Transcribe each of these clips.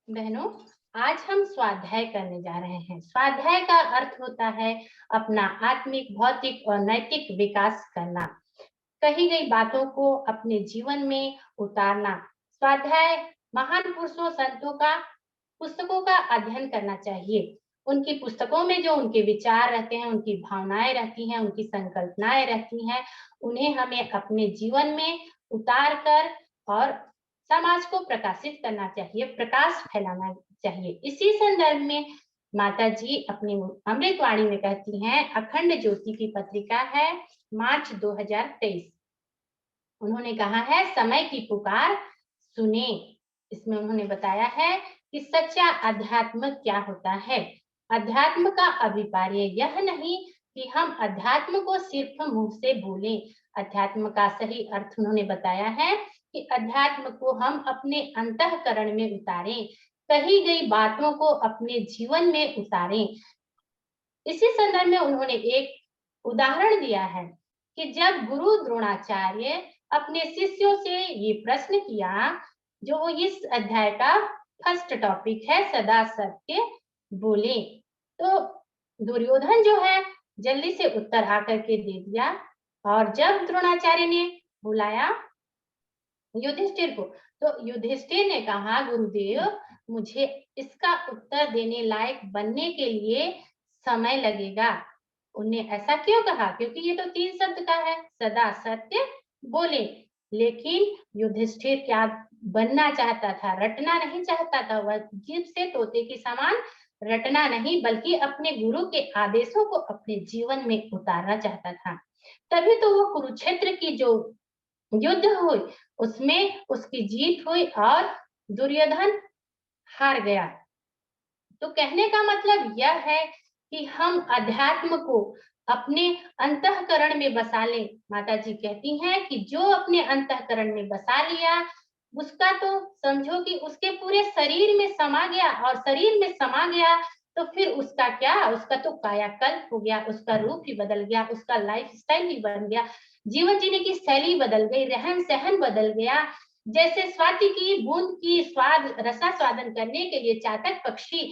बहनों, आज हम स्वाध्याय करने जा रहे हैं। स्वाध्याय का अर्थ होता है अपना आत्मिक, भौतिक और नैतिक विकास करना, कही गई बातों को अपने जीवन में उतारना। स्वाध्याय महान पुरुषों, संतों का पुस्तकों का अध्ययन करना चाहिए। उनकी पुस्तकों में जो उनके विचार रहते हैं, उनकी भावनाएं रहती हैं, उनकी संकल्पनाएं रहती हैं, उन्हें हमें अपने जीवन में उतार कर और समाज को प्रकाशित करना चाहिए, प्रकाश फैलाना चाहिए। इसी संदर्भ में माता जी अपनी अमृतवाणी में कहती हैं, अखंड ज्योति की पत्रिका है, मार्च 2023। उन्होंने कहा है, समय की पुकार सुने। इसमें उन्होंने बताया है कि सच्चा अध्यात्म क्या होता है। अध्यात्म का अभिप्राय यह नहीं कि हम अध्यात्म को सिर्फ मुंह से बोलें। अध्यात्म का सही अर्थ उन्होंने बताया है कि अध्यात्म को हम अपने अंतःकरण में उतारें, कही गई बातों को अपने जीवन में उतारें। इसी संदर्भ में उन्होंने एक उदाहरण दिया है कि जब गुरु द्रोणाचार्य अपने शिष्यों से ये प्रश्न किया, जो इस अध्याय का फर्स्ट टॉपिक है, सदा सत्य बोले, तो दुर्योधन जो है जल्दी से उत्तर आकर के दे दिया। और जब द्रोणाचार्य ने बुलाया युधिष्ठिर को, तो युधिष्ठिर ने कहा, गुरुदेव, मुझे इसका उत्तर देने लायक बनने के लिए समय लगेगा। उन्हें ऐसा क्यों कहा? क्योंकि ये तो 3 शब्द का है, सदा सत्य बोले। लेकिन युधिष्ठिर क्या बनना चाहता था? रटना नहीं चाहता था। वह जीभ से तोते की समान रटना नहीं, बल्कि अपने गुरु के आदेशों को अपने जीवन में उतारना चाहता था। तभी तो वो कुरुक्षेत्र की जो युद्ध हुई, उसमें उसकी जीत हुई और दुर्योधन हार गया। तो कहने का मतलब यह है कि हम अध्यात्म को अपने अंतःकरण में बसा लें। माता जी कहती हैं कि जो अपने अंतःकरण में बसा लिया, उसका तो समझो कि उसके पूरे शरीर में समा गया, और शरीर में समा गया तो फिर उसका क्या? उसका तो कायाकल्प हो गया, उसका रूप ही बदल गया, उसका लाइफ स्टाइल ही बन गया, जीवन जीने की शैली बदल गई, रहन सहन बदल गया। जैसे स्वाति की बूंद की स्वाद रसा स्वादन करने के लिए चातक पक्षी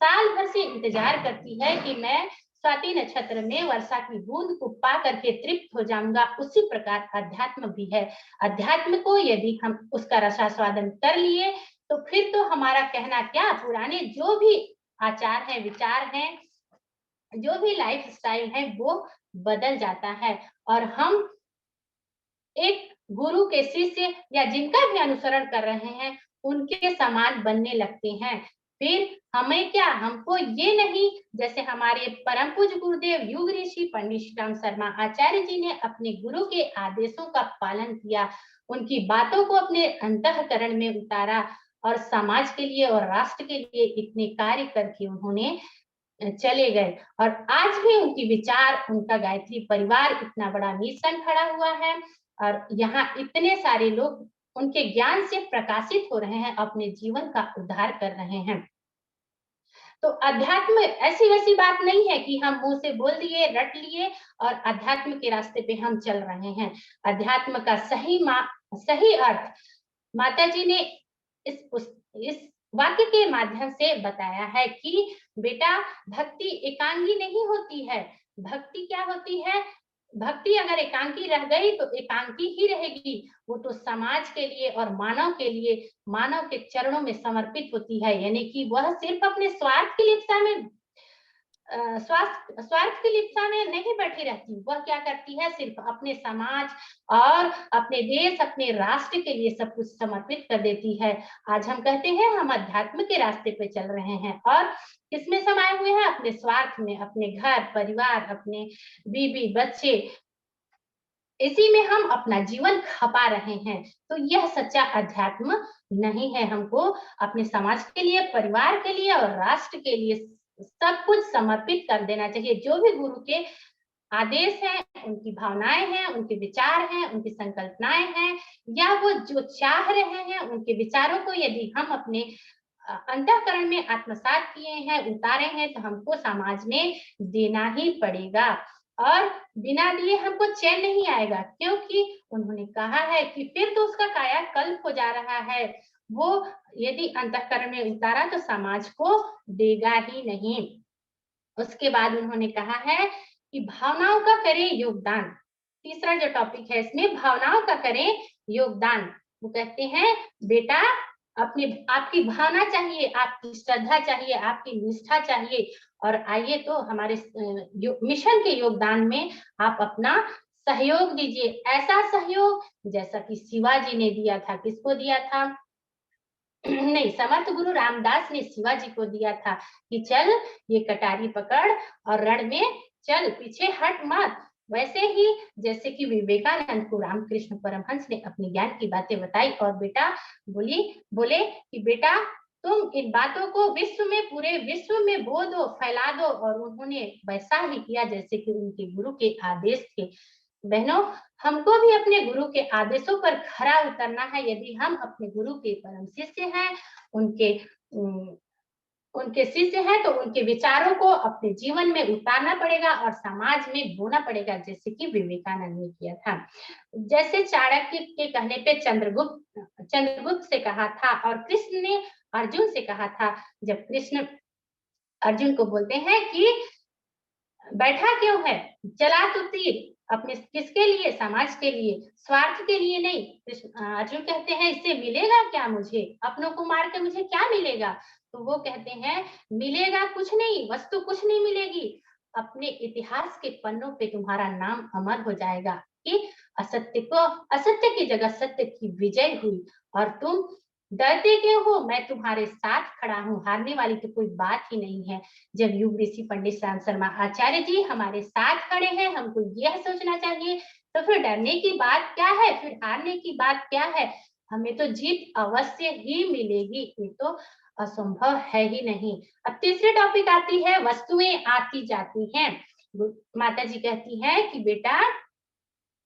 साल भर से इंतजार करती है कि मैं स्वाति नक्षत्र में वर्षा की बूंद को पा करके तृप्त हो जाऊंगा, उसी प्रकार अध्यात्म भी है। अध्यात्म को यदि हम उसका रसास्वादन कर लिए, तो फिर तो हमारा कहना क्या, पुराने जो भी आचार है, विचार हैं, जो भी लाइफ स्टाइल है, वो बदल जाता है और हम एक गुरु के शिष्य या जिनका भी अनुसरण कर रहे हैं, उनके समान बनने लगते हैं। फिर हमें क्या, हमको ये नहीं, जैसे हमारे परम पूज्य गुरुदेव युग ऋषि पंडित श्री राम शर्मा आचार्य जी ने अपने गुरु के आदेशों का पालन किया, उनकी बातों को अपने अंतःकरण में उतारा और समाज के लिए और राष्ट्र के लिए इतने कार्य करके उन्होंने चले गए। और आज भी उनकी विचार, उनका गायत्री परिवार इतना बड़ा मिशन खड़ा हुआ है, और यहाँ इतने सारे लोग उनके ज्ञान से प्रकाशित हो रहे हैं, अपने जीवन का उद्धार कर रहे हैं। तो अध्यात्म ऐसी वैसी बात नहीं है कि हम मुंह से बोल दिए, रट लिए और अध्यात्म के रास्ते पे हम चल रहे हैं। अध्यात्म का सही अर्थ माता जी ने इस वाक्य के माध्यम से बताया है कि बेटा, भक्ति एकांगी नहीं होती है। भक्ति क्या होती है? भक्ति अगर एकांकी रह गई तो एकांकी ही रहेगी। वो तो समाज के लिए और मानव के लिए, मानव के चरणों में समर्पित होती है। यानी कि वह सिर्फ अपने स्वार्थ की लिप्सा में स्वार्थ की लिप्सा में नहीं बैठी रहती। वह क्या करती है? सिर्फ अपने समाज और अपने देश, अपने राष्ट्र के लिए सब कुछ समर्पित कर देती है। आज हम कहते हैं हम अध्यात्म के रास्ते पे चल रहे हैं, और किसमें समाये हुए हैं? अपने स्वार्थ में, अपने घर परिवार, अपने बीवी बच्चे, इसी में हम अपना जीवन खपा रहे हैं। तो यह सच्चा अध्यात्म नहीं है। हमको अपने समाज के लिए, परिवार के लिए और राष्ट्र के लिए सब कुछ समर्पित कर देना चाहिए। जो भी गुरु के आदेश हैं, उनकी भावनाएं हैं, उनके विचार हैं, उनकी संकल्पनाएं हैं, या वो जो चाह रहे हैं, उनके विचारों को यदि हम अपने अंतःकरण में आत्मसात किए हैं, उतारे हैं, तो हमको समाज में देना ही पड़ेगा। और बिना दिए हमको चैन नहीं आएगा, क्योंकि उन्होंने कहा है कि फिर तो उसका कायाकल्प हो जा रहा है, वो यदि अंतःकरण में उतारा तो समाज को देगा ही नहीं। उसके बाद उन्होंने कहा है कि भावनाओं का करें योगदान। तीसरा जो टॉपिक है इसमें, भावनाओं का करें योगदान। वो कहते हैं बेटा, अपनी आपकी भावना चाहिए, आपकी श्रद्धा चाहिए, आपकी निष्ठा चाहिए, और आइए तो हमारे मिशन के योगदान में आप अपना सहयोग दीजिए। ऐसा सहयोग जैसा कि शिवाजी ने दिया था। किसको दिया था? नहीं, समर्थ गुरु रामदास ने शिवाजी को दिया था कि चल ये कटारी पकड़ और रण में चल, पीछे हट मत। वैसे ही जैसे कि विवेकानंद को रामकृष्ण परमहंस ने अपनी ज्ञान की बातें बताई और बेटा बोले कि बेटा तुम इन बातों को विश्व में, पूरे विश्व में बो दो, फैला दो। और उन्होंने वैसा ही किया जैसे कि उनके गुरु के आदेश थे। बहनों, हमको भी अपने गुरु के आदेशों पर खरा उतरना है। यदि हम अपने गुरु के परम शिष्य हैं, उनके उनके शिष्य हैं, तो उनके विचारों को अपने जीवन में उतारना पड़ेगा और समाज में बोना पड़ेगा, जैसे कि विवेकानंद ने किया था। जैसे चाणक्य के कहने पे चंद्रगुप्त से कहा था, और कृष्ण ने अर्जुन से कहा था। जब कृष्ण अर्जुन को बोलते हैं कि बैठा क्यों है, चला तो तीर, अपने किसके लिए? समाज के लिए, स्वार्थ के लिए नहीं। अर्जुन कहते हैं इससे मिलेगा क्या मुझे, अपनों को मार के मुझे क्या मिलेगा? तो वो कहते हैं मिलेगा कुछ नहीं, वस्तु कुछ नहीं मिलेगी, अपने इतिहास के पन्नों पे तुम्हारा नाम अमर हो जाएगा कि असत्य की जगह सत्य की विजय हुई। और तुम डरते क्यों हो? मैं तुम्हारे साथ खड़ा हूँ, हारने वाली तो कोई बात ही नहीं है। जब युग ऋषि पंडित राम शर्मा आचार्य जी हमारे साथ खड़े हैं, हमको यह सोचना चाहिए, तो फिर डरने की बात क्या है, फिर हारने की बात क्या है? हमें तो जीत अवश्य ही मिलेगी, ये तो असंभव है ही नहीं। अब तीसरी टॉपिक आती है, वस्तुएं आती जाती हैं। माता जी कहती है कि बेटा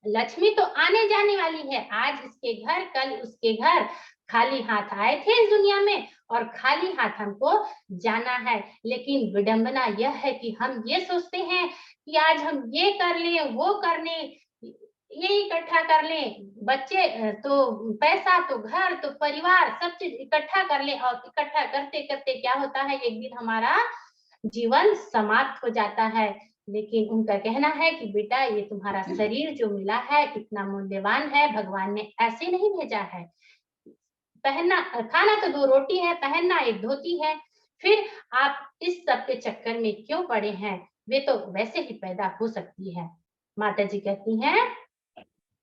लक्ष्मी तो आने जाने वाली है, आज इसके घर कल उसके घर, खाली हाथ आए थे इस दुनिया में और खाली हाथ हमको जाना है। लेकिन विडंबना यह है कि हम ये सोचते हैं कि आज हम ये कर लें, वो कर लें, ये इकट्ठा कर लें, बच्चे तो पैसा, तो घर, तो परिवार, सब चीज इकट्ठा कर लें, और इकट्ठा करते करते क्या होता है, एक दिन हमारा जीवन समाप्त हो जाता है। लेकिन उनका कहना है कि बेटा ये तुम्हारा शरीर जो मिला है इतना मूल्यवान है, भगवान ने ऐसे नहीं भेजा है। पहनना, खाना तो 2 रोटी है, पहनना 1 धोती है। फिर आप इस सब के चक्कर में क्यों पड़े हैं? वे तो वैसे ही पैदा हो सकती है। माता जी कहती हैं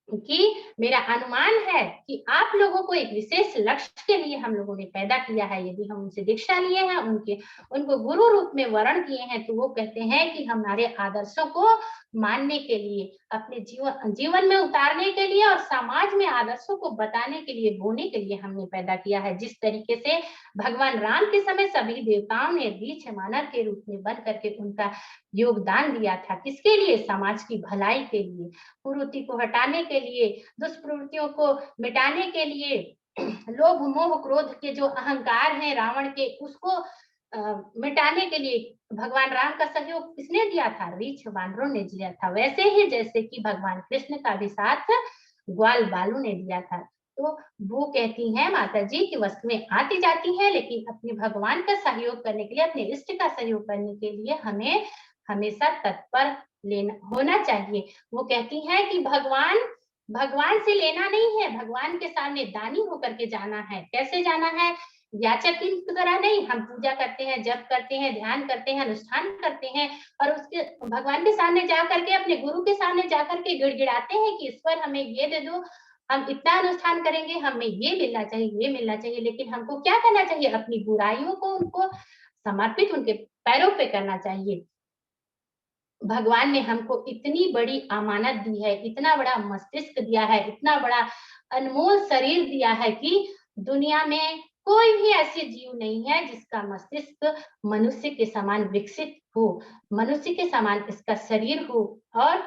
कि मेरा अनुमान है कि आप लोगों को एक विशेष लक्ष्य के लिए हम लोगों ने पैदा किया है। यदि हम उनसे दीक्षा लिए हैं, उनको गुरु रूप में वर्ण किए हैं, तो वो कहते हैं कि हमारे आदर्शों को मानने के लिए, अपने जीवन में उतारने के लिए और समाज में आदर्शों को बताने के लिए, बोने के लिए हमने पैदा किया है। जिस तरीके से भगवान राम के समय सभी देवताओं ने रीछ मानव के रूप में बन करके उनका योगदान दिया था, किसके लिए? समाज की भलाई के लिए, कुरीति को हटाने के लिए, दुष्प्रवृत्तियों को मिटाने के लिए, लोभ मोह क्रोध के जो अहंकार हैं रावण के, उसको मिटाने के लिए भगवान राम का सहयोग किसने दिया था? रीछ बानरों ने दिया था। वैसे ही जैसे कि भगवान कृष्ण का भी साथ ग्वाल बालू ने दिया था। तो वो कहती हैं माता जी कि वस्तुएं आती जाती हैं, लेकिन अपने भगवान का सहयोग करने के लिए, अपने इष्ट का सहयोग करने के लिए हमें हमेशा तत्पर लेना होना चाहिए। वो कहती हैं कि भगवान भगवान से लेना नहीं है, भगवान के सामने दानी होकर के जाना है। कैसे जाना है? याचक की तरह नहीं। हम पूजा करते हैं, जप करते हैं, ध्यान करते हैं, अनुष्ठान करते हैं, और उसके भगवान के सामने जा करके, अपने गुरु के सामने जा करके गिड़गिड़ाते हैं कि ईश्वर हमें ये दे दो, हम इतना अनुष्ठान करेंगे, हमें ये मिलना चाहिए, ये मिलना चाहिए। लेकिन हमको क्या करना चाहिए? अपनी बुराइयों को उनको समर्पित उनके पैरों पे करना चाहिए। भगवान ने हमको इतनी बड़ी अमानत दी है, इतना बड़ा मस्तिष्क दिया है, इतना बड़ा अनमोल शरीर दिया है कि दुनिया में कोई भी ऐसी जीव नहीं है जिसका मस्तिष्क मनुष्य के समान विकसित हो, मनुष्य के समान इसका शरीर हो। और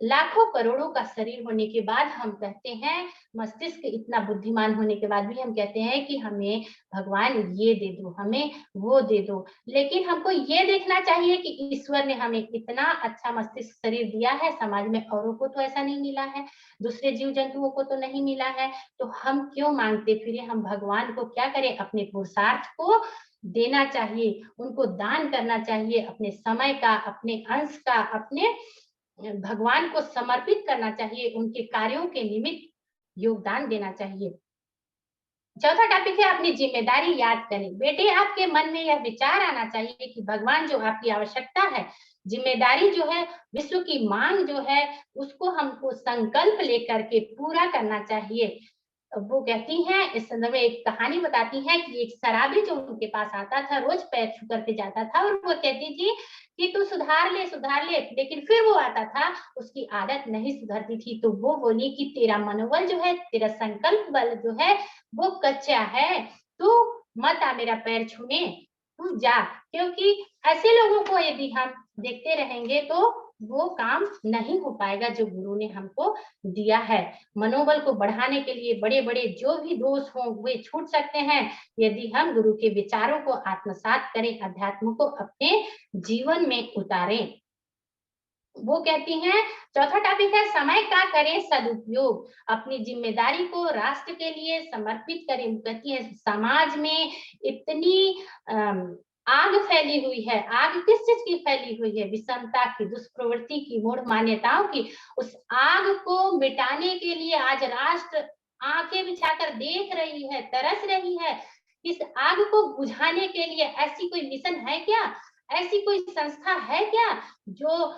लाखों करोड़ों का शरीर होने के बाद हम कहते हैं, मस्तिष्क इतना बुद्धिमान होने के बाद भी हम कहते हैं कि हमें भगवान ये दे दो, हमें वो दे दो। लेकिन हमको ये देखना चाहिए कि ईश्वर ने हमें इतना अच्छा मस्तिष्क शरीर दिया है, समाज में औरों को तो ऐसा नहीं मिला है, दूसरे जीव जंतुओं को तो नहीं मिला है, तो हम क्यों मांगते फिरे? हम भगवान को क्या करें? अपने पुरुषार्थ को देना चाहिए, उनको दान करना चाहिए, अपने समय का, अपने अंश का, अपने भगवान को समर्पित करना चाहिए, उनके कार्यों के निमित्त योगदान देना चाहिए। चौथा टॉपिक है अपनी जिम्मेदारी याद करें। बेटे, आपके मन में यह विचार आना चाहिए कि भगवान जो आपकी आवश्यकता है, जिम्मेदारी जो है, विश्व की मांग जो है, उसको हमको संकल्प लेकर के पूरा करना चाहिए। वो कहती हैं, इस संदर्भ में एक कहानी बताती हैं कि एक शराबी जो उनके पास आता था, रोज पैर छू करके जाता था और वो कहती थी कि तू सुधार ले, लेकिन फिर वो आता था, उसकी आदत नहीं सुधरती थी। तो वो बोली कि तेरा मनोबल जो है, तेरा संकल्प बल जो है, वो कच्चा है, तू मत आ मेरा पैर छूने, तू जा। क्योंकि ऐसे लोगों को यदि हम देखते रहेंगे तो वो काम नहीं हो पाएगा जो गुरु ने हमको दिया है। मनोबल को बढ़ाने के लिए बड़े-बड़े जो भी दोष हों वे छूट सकते हैं, यदि हम गुरु के विचारों को आत्मसात करें, अध्यात्म को अपने जीवन में उतारें। वो कहती हैं, चौथा टॉपिक है समय का करें सदुपयोग, अपनी जिम्मेदारी को राष्ट्र के लिए समर्पित करें। वो कहती है समाज में इतनी आग फैली हुई है, आग किस चीज की फैली हुई है? विषमता की, दुष्प्रवृत्ति की, मूढ़ मान्यताओं की। उस आग को मिटाने के लिए आज राष्ट्र आंखें बिछाकर देख रही है, तरस रही है। इस आग को बुझाने के लिए ऐसी कोई मिशन है क्या? ऐसी कोई संस्था है क्या जो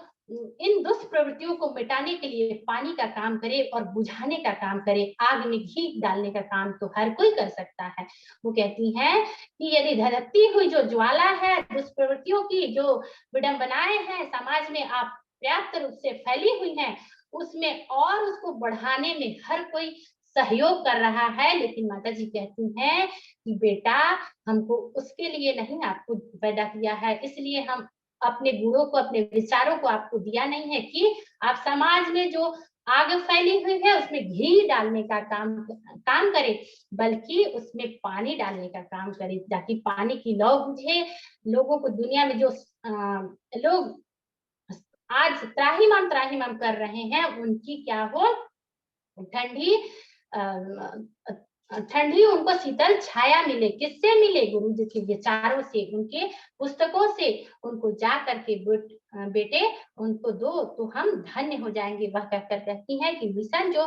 इन दुष्प्रवृत्तियों को मिटाने के लिए पानी का काम करे और बुझाने का काम करे? आग में घी डालने का काम तो हर कोई कर सकता है। वो कहती हैं कि यदि धधकती हुई जो ज्वाला है, दुष्प्रवृत्तियों की जो विडंबनाएं हैं समाज में आप पर्याप्त रूप से फैली हुई हैं, उसमें और उसको बढ़ाने में हर कोई सहयोग कर रहा है। लेकिन माता जी कहती हैं कि बेटा, हमको उसके लिए नहीं आपको पैदा किया है, इसलिए हम अपने गुणों को, अपने विचारों को आपको दिया नहीं है कि आप समाज में जो आग फैली हुई है उसमें घी डालने का काम काम करे, बल्कि उसमें पानी डालने का काम करे, ताकि पानी की लौ बुझे। लोगों को दुनिया में जो लोग आज त्राहिमाम कर रहे हैं, उनकी क्या हो, ठंडी ठंडी उनको शीतल छाया मिले। किससे मिले? गुरु जी के विचारों से, उनके पुस्तकों से। उनको जा करके बेटे उनको दो तो हम धन्य हो जाएंगे। वह कहकर कहती है कि मिशन जो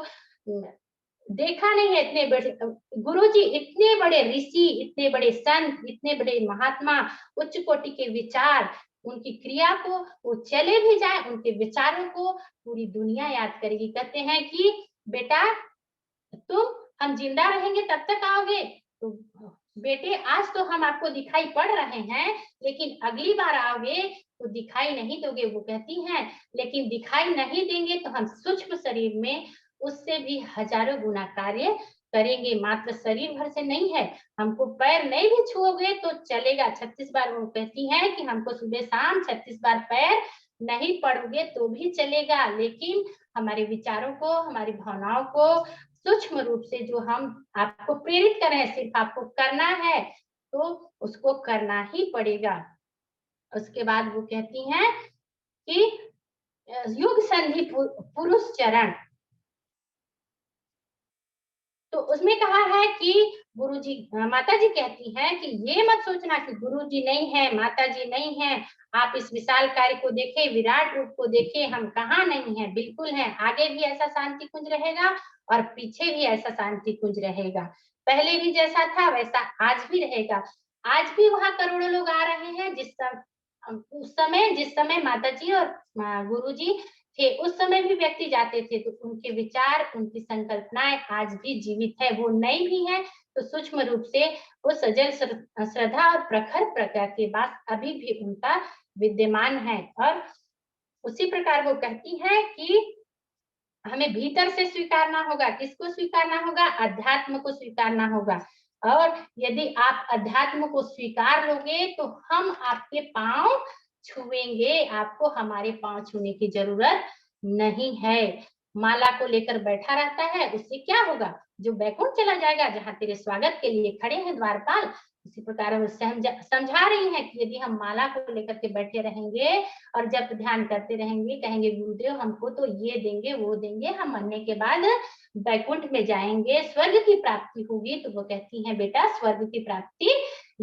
देखा नहीं है, इतने बड़े गुरु जी, इतने बड़े ऋषि, इतने बड़े संत, इतने बड़े महात्मा, उच्च कोटि के विचार, उनकी क्रिया को वो चले भी जाए, उनके विचारों को पूरी दुनिया याद करेगी। कहते हैं कि बेटा, तुम हम जिंदा रहेंगे तब तक आओगे। तो बेटे, आज तो हम आपको दिखाई पड़ रहे हैं, लेकिन अगली बार आओगे तो दिखाई नहीं दोगे। वो कहती हैं, लेकिन दिखाई नहीं देंगे तो हम सूक्ष्म शरीर में उससे भी हजारों गुना कार्य करेंगे, मात्र शरीर भर से नहीं है। हमको पैर नहीं भी छुओगे तो चलेगा। 36 बार वो कहती हैं कि हमको सुबह शाम 36 बार पैर नहीं पड़ोगे तो भी चलेगा, लेकिन हमारे विचारों को, हमारी भावनाओं को सूक्ष्म रूप से जो हम आपको प्रेरित कर रहे हैं, सिर्फ आपको करना है तो उसको करना ही पड़ेगा। उसके बाद वो कहती हैं कि युग संधि पुरुष चरण, तो उसमें कहा है कि गुरुजी, माता जी कहती हैं कि ये मत सोचना कि गुरुजी नहीं है, माता जी नहीं है। आप इस विशाल कार्य को देखें, विराट रूप को देखें, हम कहाँ नहीं है, बिल्कुल है। आगे भी ऐसा शांति कुंज रहेगा और पीछे भी ऐसा शांति कुंज रहेगा। पहले भी जैसा था वैसा आज भी रहेगा। आज भी वहाँ करोड़ों लोग आ रहे हैं। उस समय जिस समय माता जी और गुरु जी थे, उस समय भी व्यक्ति जाते थे, तो उनके विचार, उनकी संकल्पनाएं आज भी जीवित है। वो नई भी है तो सूक्ष्म रूप से वो सजल श्रद्धा और प्रखर प्रज्ञा के बाद अभी भी उनका विद्यमान है। और उसी प्रकार वो कहती है कि हमें भीतर से स्वीकारना होगा। किसको स्वीकारना होगा? अध्यात्म को स्वीकारना होगा। और यदि आप अध्यात्म को स्वीकार लोगे तो हम आपके पांव छुएंगे, आपको हमारे पांव छूने की जरूरत नहीं है। माला को लेकर बैठा रहता है, उससे क्या होगा? जो बैकुंठ चला जाएगा, जहाँ तेरे स्वागत के लिए खड़े हैं द्वारपाल। उसी प्रकार वो समझा रही हैं कि यदि हम माला को लेकर के बैठे रहेंगे और जब ध्यान करते रहेंगे, कहेंगे गुरुदेव हमको तो ये देंगे, वो देंगे, हम मरने के बाद बैकुंठ में जाएंगे, स्वर्ग की प्राप्ति होगी। तो वो कहती हैं बेटा स्वर्ग की प्राप्ति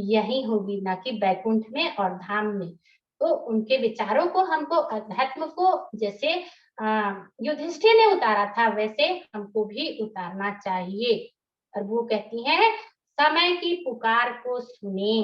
यही होगी, ना कि बैकुंठ में और धाम में। तो उनके विचारों को हमको, अध्यात्म को जैसे युधिष्ठिर ने उतारा था, वैसे हमको भी उतारना चाहिए। और वो कहती हैं समय की पुकार को सुने।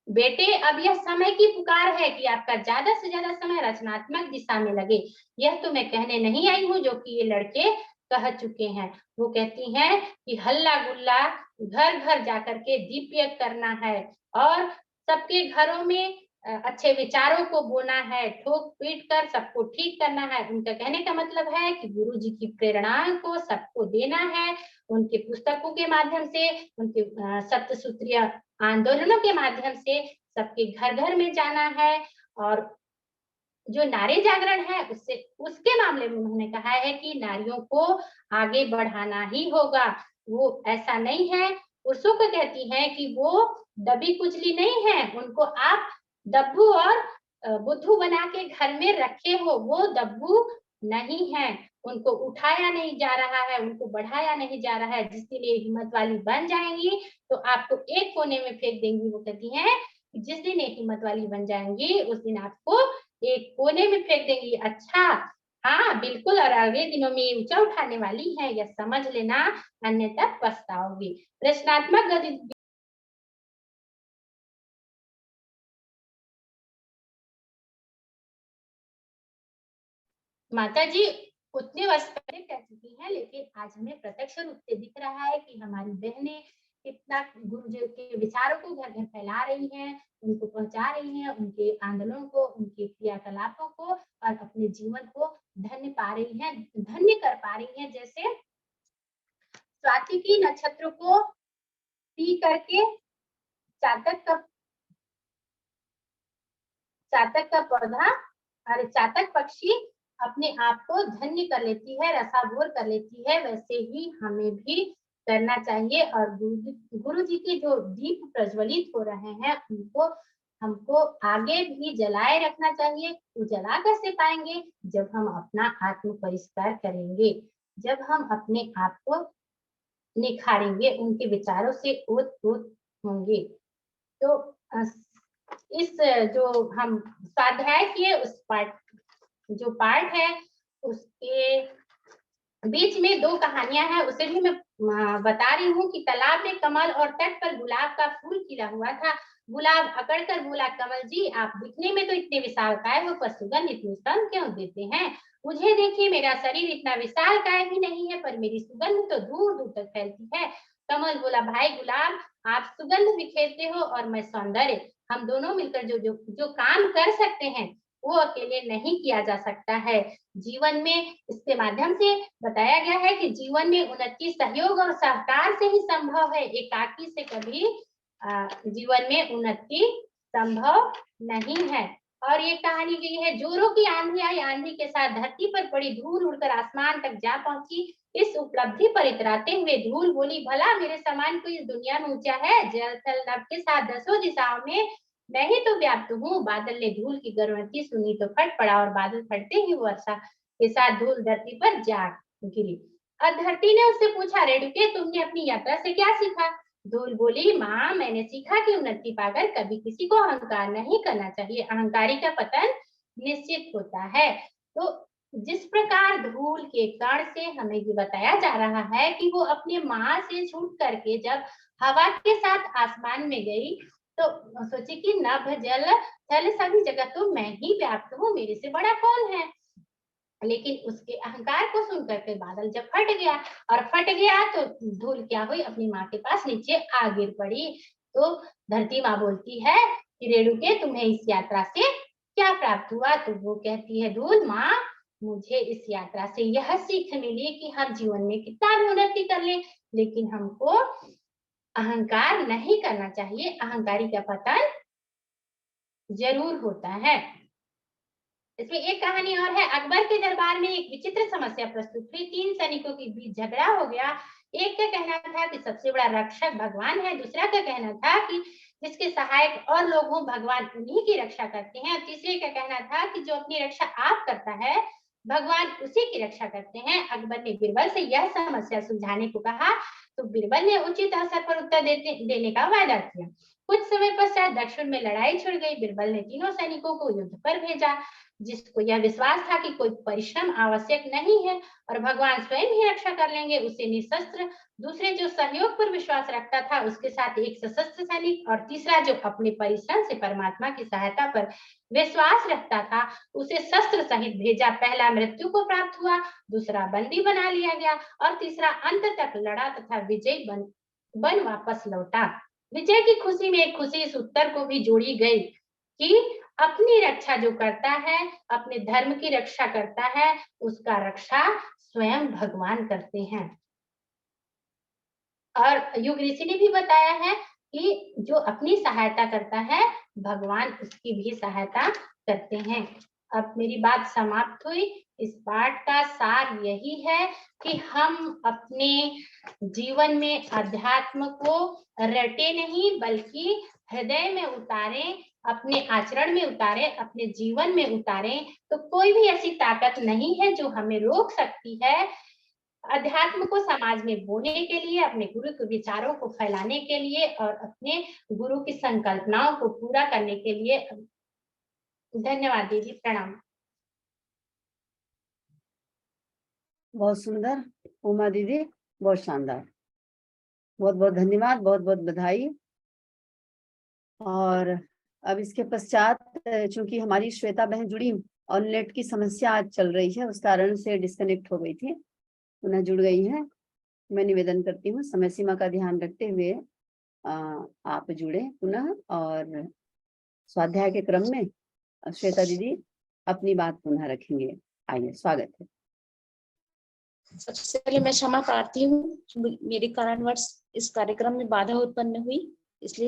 बेटे अब यह समय की पुकार है कि आपका ज्यादा से ज्यादा समय रचनात्मक दिशा में लगे। यह तो मैं कहने नहीं आई हूँ जो कि ये लड़के कह चुके हैं। वो कहती हैं कि हल्ला गुल्ला घर घर जाकर के दीप यज्ञ करना है और सबके घरों में अच्छे विचारों को बोना है, ठोक पीट कर सबको ठीक करना है। उनका कहने का मतलब है कि गुरु जी की प्रेरणा को सबको देना है, उनके पुस्तकों के माध्यम से, उनके सप्तसूत्रीय आंदोलनों के माध्यम से सबके घर घर में जाना है। और जो नारी जागरण है उससे, उसके मामले में उन्होंने कहा है कि नारियों को आगे बढ़ाना ही होगा। वो ऐसा नहीं है, पुरुषों को कहती है कि वो दबी कुचली नहीं है, उनको आप दब्बू और बुद्धू बना के घर में रखे हो, वो दब्बू नहीं है। उनको उठाया नहीं जा रहा है, उनको बढ़ाया नहीं जा रहा है। जिसके लिए हिम्मत वाली बन जाएंगी तो आपको एक कोने में फेंक देंगी। वो कहती है जिस दिन एक हिम्मत वाली बन जाएंगी उस दिन आपको एक कोने में फेंक देंगी। अच्छा, हाँ बिल्कुल, और अगले दिनों में ये ऊंचा उठाने वाली है, यह समझ लेना, अन्यथा पछताओगी। रचनात्मक गति। माता जी उतने वर्ष पहले कह चुकी हैं, लेकिन आज हमें प्रत्यक्ष रूप से दिख रहा है कि हमारी बहनें कितना गुरु जी के विचारों को घर घर फैला रही हैं, उनको पहुंचा रही हैं, उनके आंदोलनों को, उनके क्रियाकलापों को, और अपने जीवन को धन्य पा रही हैं, धन्य कर पा रही हैं। जैसे स्वाति की नक्षत्र को पी करके चातक का, चातक का पौधा, अरे चातक पक्षी अपने आप को धन्य कर लेती है, रसाभोर कर लेती है, वैसे ही हमें भी करना चाहिए। और गुरु जी के जो दीप प्रज्वलित हो रहे हैं उनको हमको आगे भी जलाए रखना चाहिए। वो जला कैसे पाएंगे? जब हम अपना आत्म परिष्कार करेंगे, जब हम अपने आप को निखारेंगे, उनके विचारों से ओत प्रोत होंगे। तो इस जो हम स्वाध्याय किए उस पाठ, जो पार्ट है उसके बीच में दो कहानियां हैं, उसे भी मैं बता रही हूँ कि तालाब में कमल और तट पर गुलाब का फूल खिला हुआ था। गुलाब अकड़कर बोला, कमल जी आप दिखने में तो इतने विशालकाय हो, पर सुगंध इतनी कम क्यों देते हैं? मुझे देखिए, मेरा शरीर इतना विशालकाय भी नहीं है, पर मेरी सुगंध तो दूर दूर तक फैलती है। कमल बोला, भाई गुलाब आप सुगंध बिखेरते हो और मैं सौंदर्य, हम दोनों मिलकर जो जो जो काम कर सकते हैं वो अकेले नहीं किया जा सकता है। जीवन में इसके माध्यम से बताया गया है कि जीवन में उन्नति सहयोग और सहकार से ही संभव है, एकाकी से कभी जीवन में उन्नति संभव नहीं है। और ये कहानी गई है, जोरों की आंधी आई, आंधी के साथ धरती पर पड़ी धूल उड़कर आसमान तक जा पहुंची। इस उपलब्धि पर इतराते हुए धूल बोली, भला मेरे समान कोई इस दुनिया में ऊंचा है? जल थल नभ के साथ दसों दिशाओं में मैं ही तो व्याप्त हूँ। बादल ने धूल की गर्वंती सुनी तो फट पड़ा, और बादल फटते ही वर्षा के साथ धूल धरती पर जा गिरी। और धरती ने उससे पूछा, रेणुके तुमने अपनी यात्रा से क्या सीखा? धूल बोली, माँ मैंने सीखा कि उन्नति पाकर कभी किसी को अहंकार नहीं करना चाहिए, अहंकारी का पतन निश्चित होता है। तो जिस प्रकार धूल के कण से हमें ये बताया जा रहा है कि वो अपने माँ से छूट करके जब हवा के साथ आसमान में गई, तो सोचे कि नभ जल थल सभी जगह तो मैं ही व्याप्त हूँ, मेरे से बड़ा कौन है? लेकिन उसके अहंकार को सुन करके बादल जब फट गया, और फट गया तो धूल क्या हुई, अपनी माँ के पास नीचे आ गिर पड़ी। तो धरती माँ बोलती है कि रेणुके तुम्हें इस यात्रा से क्या प्राप्त हुआ? तो वो कहती है, धूल माँ मुझे इस यात्रा से यह सीख मिली कि हम जीवन में कितना भी उन्नति कर ले, लेकिन हमको अहंकार नहीं करना चाहिए, अहंकारी का पतन जरूर होता है। इसमें एक कहानी और है। अकबर के दरबार में एक विचित्र समस्या प्रस्तुत हुई। 3 सैनिकों के बीच झगड़ा हो गया। एक का कहना था कि सबसे बड़ा रक्षक भगवान है, दूसरा का कहना था कि जिसके सहायक और लोग हों भगवान उन्हीं की रक्षा करते हैं, और तीसरे का कहना था कि जो अपनी रक्षा आप करता है भगवान उसी की रक्षा करते हैं। अकबर ने बीरबल से यह समस्या सुलझाने को कहा, तो बीरबल ने उचित अवसर पर उत्तर देने का वायदा किया। कुछ समय पश्चात दक्षिण में लड़ाई छिड़ गई। बीरबल ने तीनों सैनिकों को युद्ध पर भेजा, जिसको यह विश्वास था कि कोई परिश्रम आवश्यक नहीं है और भगवान स्वयं ही रक्षा कर लेंगे, उसे निशस्त्र, दूसरे जो सहयोग पर विश्वास रखता था उसके साथ एक सशस्त्र सैनिक, और तीसरा जो अपने परिश्रम से परमात्मा की सहायता पर विश्वास रखता था उसे शस्त्र सहित भेजा। पहला मृत्यु को प्राप्त हुआ, दूसरा बंदी बना लिया गया और तीसरा अंत तक लड़ा तथा विजयी बन वापस लौटा। विजय की खुशी में एक खुशी इस उत्तर को भी जोड़ी गई कि अपनी रक्षा जो करता है, अपने धर्म की रक्षा करता है, उसका रक्षा स्वयं भगवान करते हैं। और युग ऋषि ने भी बताया है कि जो अपनी सहायता करता है भगवान उसकी भी सहायता करते हैं। अब मेरी बात समाप्त हुई। इस पाठ का सार यही है कि हम अपने जीवन में अध्यात्म को रटे नहीं बल्कि हृदय में उतारें, अपने आचरण में उतारें, अपने जीवन में उतारें, तो कोई भी ऐसी ताकत नहीं है जो हमें रोक सकती है अध्यात्म को समाज में बोने के लिए, अपने गुरु के विचारों को फैलाने के लिए और अपने गुरु की संकल्पनाओं को पूरा करने के लिए। धन्यवाद दीदी, प्रणाम। बहुत सुंदर उमा दीदी, बहुत शानदार, बहुत बहुत धन्यवाद, बहुत बहुत बधाई। और अब इसके पश्चात चूंकि हमारी श्वेता बहन जुड़ी और नेट की समस्या आज चल रही है, उस कारण से डिस्कनेक्ट हो गई थी, पुनः जुड़ गई है। मैं निवेदन करती हूँ समय सीमा का ध्यान रखते हुए आप जुड़े पुनः, और स्वाध्याय के क्रम में श्वेता दीदी अपनी बात पुनः रखेंगे। आइए, स्वागत है। सबसे पहले मैं क्षमा प्रार्थी हूँ, मेरे कारणवश इस कार्यक्रम में बाधा उत्पन्न हुई, इसलिए